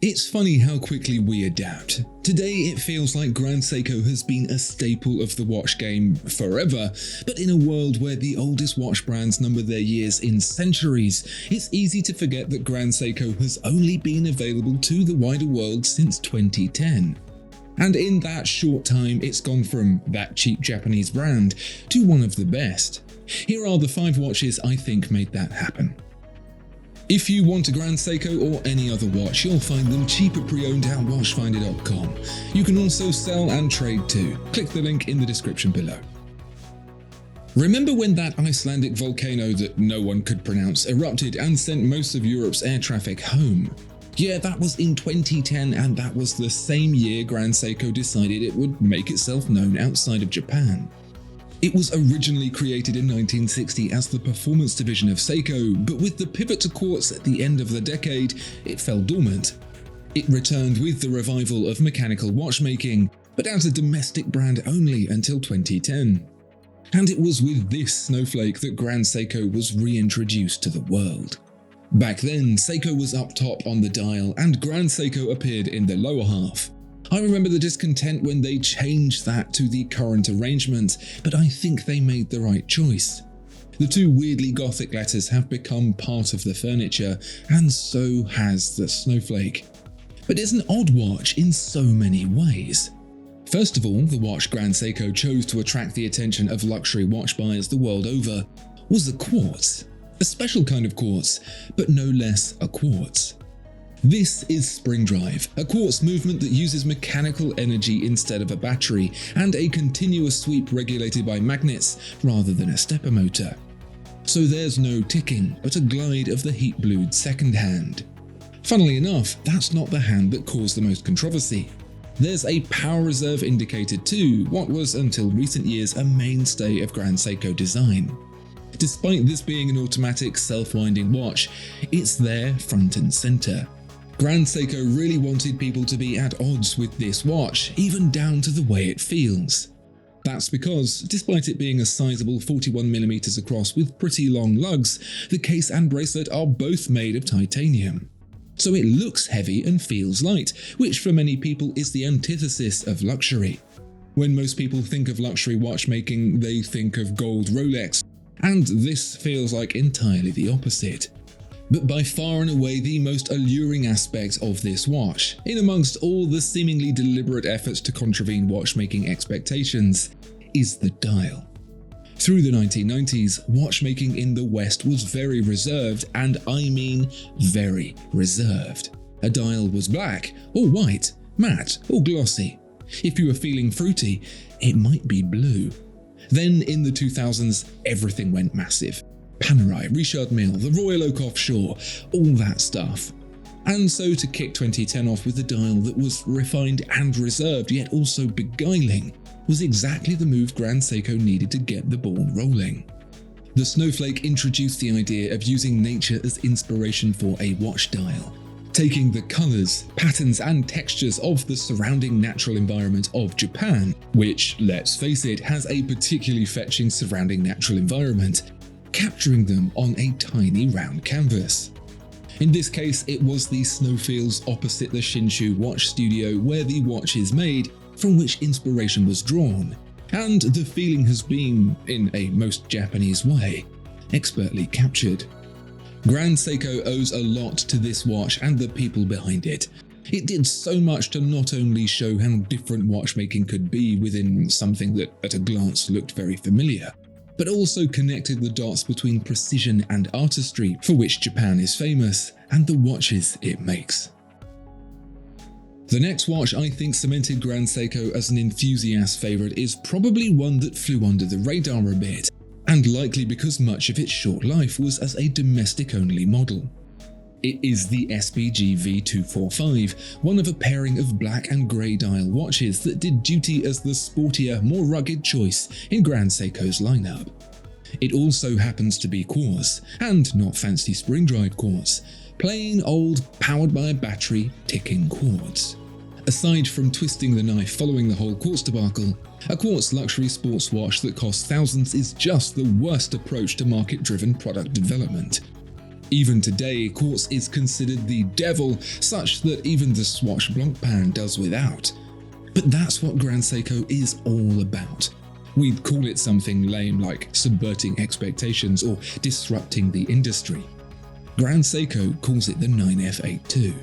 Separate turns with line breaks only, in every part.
It's funny how quickly we adapt. Today it feels like Grand Seiko has been a staple of the watch game forever, but in a world where the oldest watch brands number their years in centuries, it's easy to forget that Grand Seiko has only been available to the wider world since 2010. And in that short time, it's gone from that cheap Japanese brand to one of the best. Here are the 5 watches I think made that happen. If you want a Grand Seiko or any other watch, you'll find them cheaper pre-owned at Watchfinder.com. You can also sell and trade too. Click the link in the description below. Remember when that Icelandic volcano that no one could pronounce erupted and sent most of Europe's air traffic home? Yeah, that was in 2010, and that was the same year Grand Seiko decided it would make itself known outside of Japan. It was originally created in 1960 as the performance division of Seiko, but with the pivot to quartz at the end of the decade, it fell dormant. It returned with the revival of mechanical watchmaking, but as a domestic brand only until 2010. And it was with this Snowflake that Grand Seiko was reintroduced to the world. Back then, Seiko was up top on the dial and Grand Seiko appeared in the lower half. I remember the discontent when they changed that to the current arrangement, but I think they made the right choice. The 2 weirdly gothic letters have become part of the furniture, and so has the Snowflake. But it's an odd watch in so many ways. First of all, the watch Grand Seiko chose to attract the attention of luxury watch buyers the world over was the quartz. A special kind of quartz, but no less a quartz. This is spring drive, a quartz movement that uses mechanical energy instead of a battery, and a continuous sweep regulated by magnets rather than a stepper motor. So there's no ticking, but a glide of the heat-blued second hand. Funnily enough, that's not the hand that caused the most controversy. There's a power reserve indicator too, what was until recent years a mainstay of Grand Seiko design. Despite this being an automatic self-winding watch, it's there front and center. Grand Seiko really wanted people to be at odds with this watch, even down to the way it feels. That's because, despite it being a sizable 41mm across with pretty long lugs, the case and bracelet are both made of titanium. So it looks heavy and feels light, which for many people is the antithesis of luxury. When most people think of luxury watchmaking, they think of gold Rolex, and this feels like entirely the opposite. But by far and away the most alluring aspect of this watch, in amongst all the seemingly deliberate efforts to contravene watchmaking expectations, is the dial. Through the 1990s, watchmaking in the West was very reserved, and I mean very reserved. A dial was black, or white, matte, or glossy. If you were feeling fruity, it might be blue. Then in the 2000s, everything went massive. Panerai, Richard Mille, the Royal Oak Offshore, all that stuff. And so to kick 2010 off with a dial that was refined and reserved yet also beguiling was exactly the move Grand Seiko needed to get the ball rolling. The Snowflake introduced the idea of using nature as inspiration for a watch dial, taking the colors, patterns and textures of the surrounding natural environment of Japan, which, let's face it, has a particularly fetching surrounding natural environment, capturing them on a tiny round canvas. In this case, it was the snowfields opposite the Shinshu watch studio where the watch is made, from which inspiration was drawn, and the feeling has been, in a most Japanese way, expertly captured. Grand Seiko owes a lot to this watch and the people behind it. It did so much to not only show how different watchmaking could be within something that at a glance looked very familiar, but also connected the dots between precision and artistry, for which Japan is famous, and the watches it makes. The next watch I think cemented Grand Seiko as an enthusiast favourite is probably one that flew under the radar a bit, and likely because much of its short life was as a domestic-only model. It is the SBG V245, one of a pairing of black and grey dial watches that did duty as the sportier, more rugged choice in Grand Seiko's lineup. It also happens to be quartz, and not fancy spring drive quartz, plain old, powered by a battery, ticking quartz. Aside from twisting the knife following the whole quartz debacle, a quartz luxury sports watch that costs thousands is just the worst approach to market-driven product development. Even today, quartz is considered the devil, such that even the Swatch Blancpain does without. But that's what Grand Seiko is all about. We'd call it something lame like subverting expectations or disrupting the industry. Grand Seiko calls it the 9F82.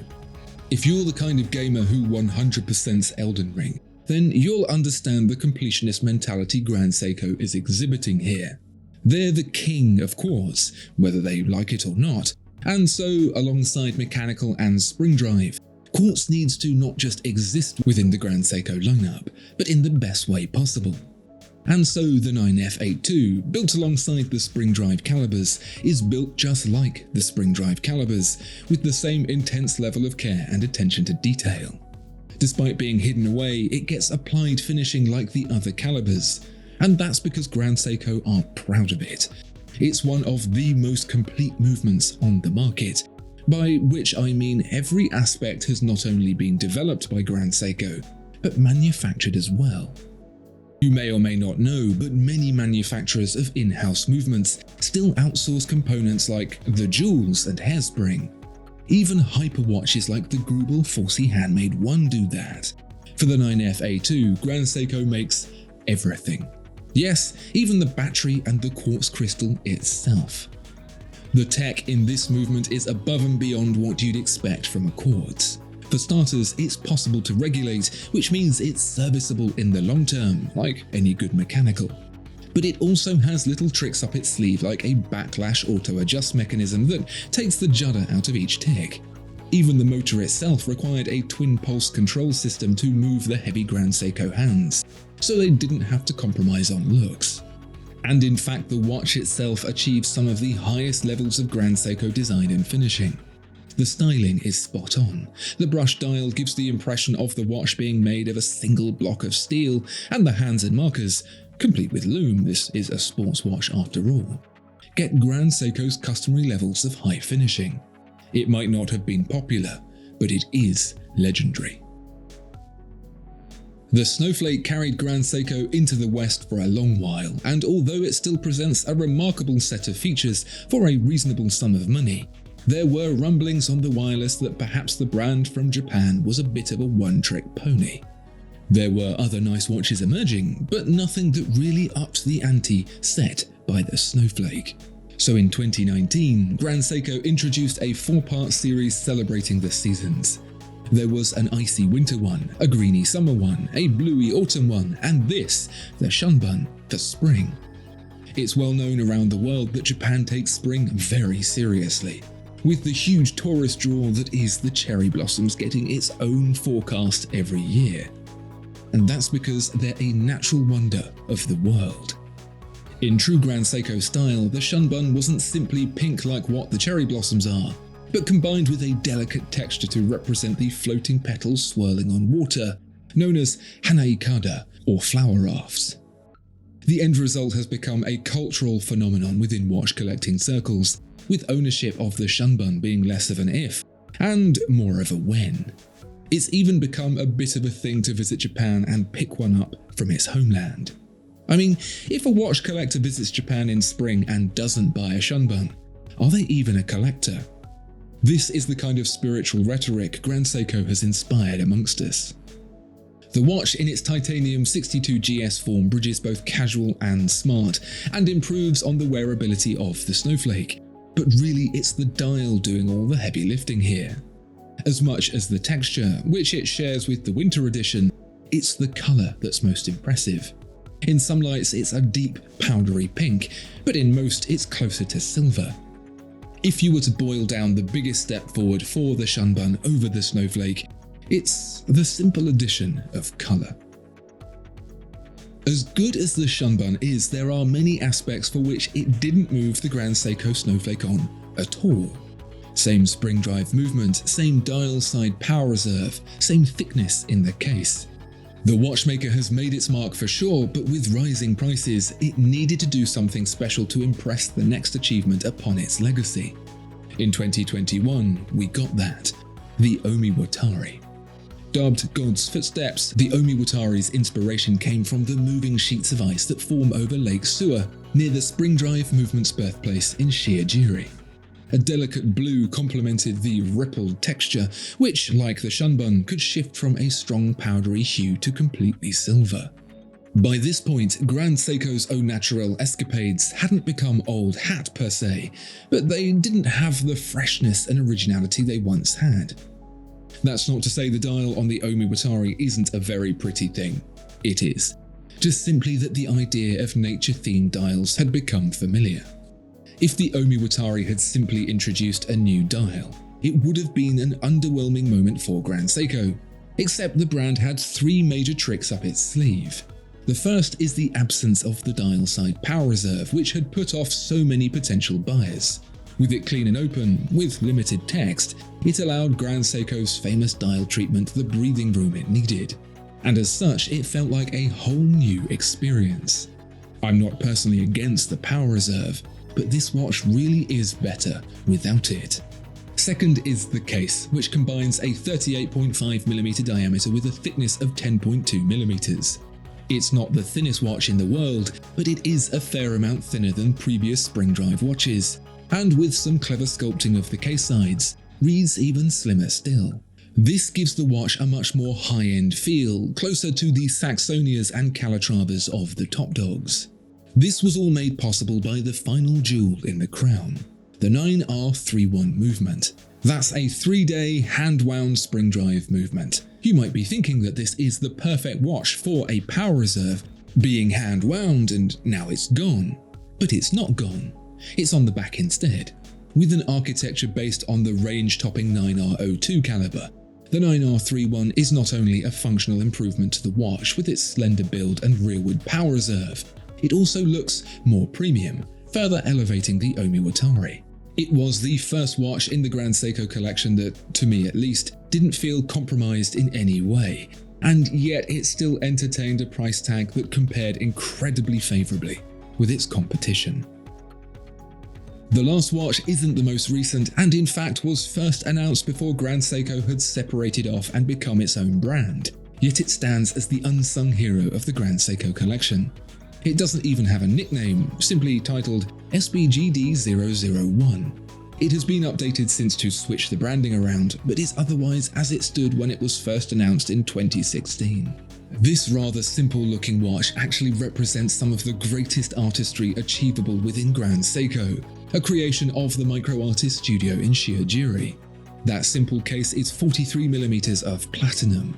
If you're the kind of gamer who 100%'s Elden Ring, then you'll understand the completionist mentality Grand Seiko is exhibiting here. They're the king of quartz, whether they like it or not, and so alongside mechanical and spring drive, quartz needs to not just exist within the Grand Seiko lineup, but in the best way possible. And so the 9F82, built alongside the spring drive calibers, is built just like the spring drive calibers, with the same intense level of care and attention to detail. Despite being hidden away, it gets applied finishing like the other calibers, and that's because Grand Seiko are proud of it. It's one of the most complete movements on the market, by which I mean every aspect has not only been developed by Grand Seiko, but manufactured as well. You may or may not know, but many manufacturers of in-house movements still outsource components like the jewels and hairspring. Even hyperwatches like the Grubel Forsey Handmade 1 do that. For the 9F82, Grand Seiko makes everything. Yes, even the battery and the quartz crystal itself. The tech in this movement is above and beyond what you'd expect from a quartz. For starters, it's possible to regulate, which means it's serviceable in the long term, like any good mechanical. But it also has little tricks up its sleeve like a backlash auto-adjust mechanism that takes the judder out of each tick. Even the motor itself required a twin-pulse control system to move the heavy Grand Seiko hands, so they didn't have to compromise on looks. And in fact, the watch itself achieves some of the highest levels of Grand Seiko design and finishing. The styling is spot on. The brush dial gives the impression of the watch being made of a single block of steel, and the hands and markers, complete with lume, this is a sports watch after all, get Grand Seiko's customary levels of high finishing. It might not have been popular, but it is legendary. The Snowflake carried Grand Seiko into the West for a long while, and although it still presents a remarkable set of features for a reasonable sum of money, there were rumblings on the wireless that perhaps the brand from Japan was a bit of a one-trick pony. There were other nice watches emerging, but nothing that really upped the ante set by the Snowflake. So in 2019, Grand Seiko introduced a 4-part series celebrating the seasons. There was an icy winter one, a greeny summer one, a bluey autumn one, and this, the Shunbun, for spring. It's well known around the world that Japan takes spring very seriously, with the huge tourist draw that is the cherry blossoms getting its own forecast every year. And that's because they're a natural wonder of the world. In true Grand Seiko style, the Shunbun wasn't simply pink like what the cherry blossoms are, but combined with a delicate texture to represent the floating petals swirling on water, known as hanaikada, or flower rafts. The end result has become a cultural phenomenon within watch collecting circles, with ownership of the Shunbun being less of an if, and more of a when. It's even become a bit of a thing to visit Japan and pick one up from its homeland. I mean, if a watch collector visits Japan in spring and doesn't buy a Shunbun, are they even a collector? This is the kind of spiritual rhetoric Grand Seiko has inspired amongst us. The watch in its titanium 62GS form bridges both casual and smart, and improves on the wearability of the Snowflake. But really it's the dial doing all the heavy lifting here. As much as the texture, which it shares with the winter edition, it's the colour that's most impressive. In some lights it's a deep powdery pink, but in most it's closer to silver. If you were to boil down the biggest step forward for the Shanbuun over the Snowflake, it's the simple addition of colour. As good as the Shunbun is, there are many aspects for which it didn't move the Grand Seiko Snowflake on at all. Same spring drive movement, same dial side power reserve, same thickness in the case. The watchmaker has made its mark for sure, but with rising prices, it needed to do something special to impress the next achievement upon its legacy. In 2021, we got that, the Omiwatari. Dubbed God's Footsteps, the Omiwatari's inspiration came from the moving sheets of ice that form over Lake Suwa, near the spring drive movement's birthplace in Shiojiri. A delicate blue complemented the rippled texture, which, like the Shunbun, could shift from a strong powdery hue to completely silver. By this point, Grand Seiko's au naturel escapades hadn't become old hat per se, but they didn't have the freshness and originality they once had. That's not to say the dial on the Omiwatari isn't a very pretty thing. It is. Just simply that the idea of nature-themed dials had become familiar. If the Omiwatari had simply introduced a new dial, it would have been an underwhelming moment for Grand Seiko, except the brand had three major tricks up its sleeve. The first is the absence of the dial side power reserve, which had put off so many potential buyers. With it clean and open, with limited text, it allowed Grand Seiko's famous dial treatment the breathing room it needed. And as such, it felt like a whole new experience. I'm not personally against the power reserve, but this watch really is better without it. Second is the case, which combines a 38.5mm diameter with a thickness of 10.2mm. It's not the thinnest watch in the world, but it is a fair amount thinner than previous spring drive watches, and with some clever sculpting of the case sides, reads even slimmer still. This gives the watch a much more high-end feel, closer to the Saxonias and Calatravas of the top dogs. This was all made possible by the final jewel in the crown, the 9R31 movement. That's a 3-day hand-wound spring drive movement. You might be thinking that this is the perfect watch for a power reserve, being hand-wound and now it's gone. But it's not gone. It's on the back instead. With an architecture based on the range-topping 9R02 caliber, the 9R31 is not only a functional improvement to the watch with its slender build and rearward power reserve, it also looks more premium, further elevating the Omiwatari. It was the first watch in the Grand Seiko collection that, to me at least, didn't feel compromised in any way, and yet it still entertained a price tag that compared incredibly favourably with its competition. The last watch isn't the most recent, and in fact was first announced before Grand Seiko had separated off and become its own brand, yet it stands as the unsung hero of the Grand Seiko collection. It doesn't even have a nickname, simply titled SBGD001. It has been updated since to switch the branding around, but is otherwise as it stood when it was first announced in 2016. This rather simple-looking watch actually represents some of the greatest artistry achievable within Grand Seiko, a creation of the micro-artist studio in Shiojiri. That simple case is 43mm of platinum.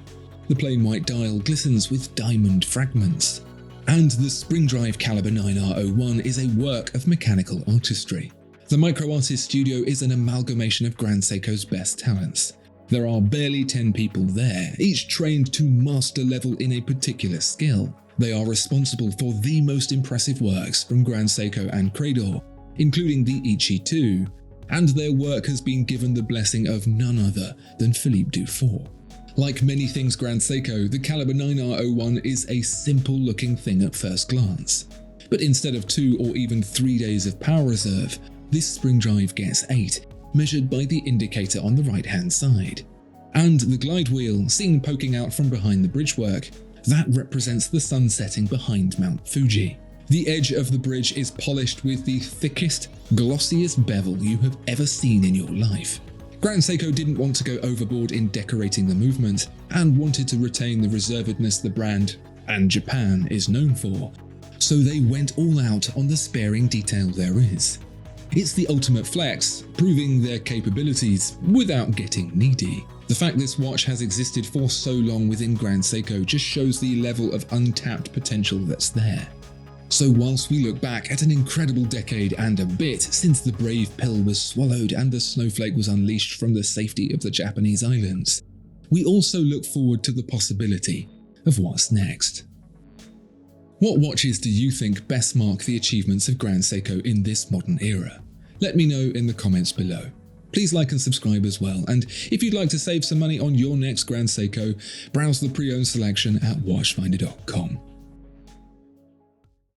The plain white dial glistens with diamond fragments. And the spring drive caliber 9R01 is a work of mechanical artistry. The micro-artist studio is an amalgamation of Grand Seiko's best talents. There are barely 10 people there, each trained to master level in a particular skill. They are responsible for the most impressive works from Grand Seiko and Cradle, including the Ichi 2, and their work has been given the blessing of none other than Philippe Dufour. Like many things Grand Seiko, the caliber 9R01 is a simple-looking thing at first glance. But instead of 2 or even 3 days of power reserve, this spring drive gets 8, measured by the indicator on the right-hand side. And the glide wheel, seen poking out from behind the bridgework, that represents the sun setting behind Mount Fuji. The edge of the bridge is polished with the thickest, glossiest bevel you have ever seen in your life. Grand Seiko didn't want to go overboard in decorating the movement, and wanted to retain the reservedness the brand, and Japan, is known for, so they went all out on the sparing detail there is. It's the ultimate flex, proving their capabilities without getting needy. The fact this watch has existed for so long within Grand Seiko just shows the level of untapped potential that's there. So whilst we look back at an incredible decade and a bit since the brave pill was swallowed and the Snowflake was unleashed from the safety of the Japanese islands, we also look forward to the possibility of what's next. What watches do you think best mark the achievements of Grand Seiko in this modern era? Let me know in the comments below. Please like and subscribe as well, and if you'd like to save some money on your next Grand Seiko, browse the pre-owned selection at watchfinder.com.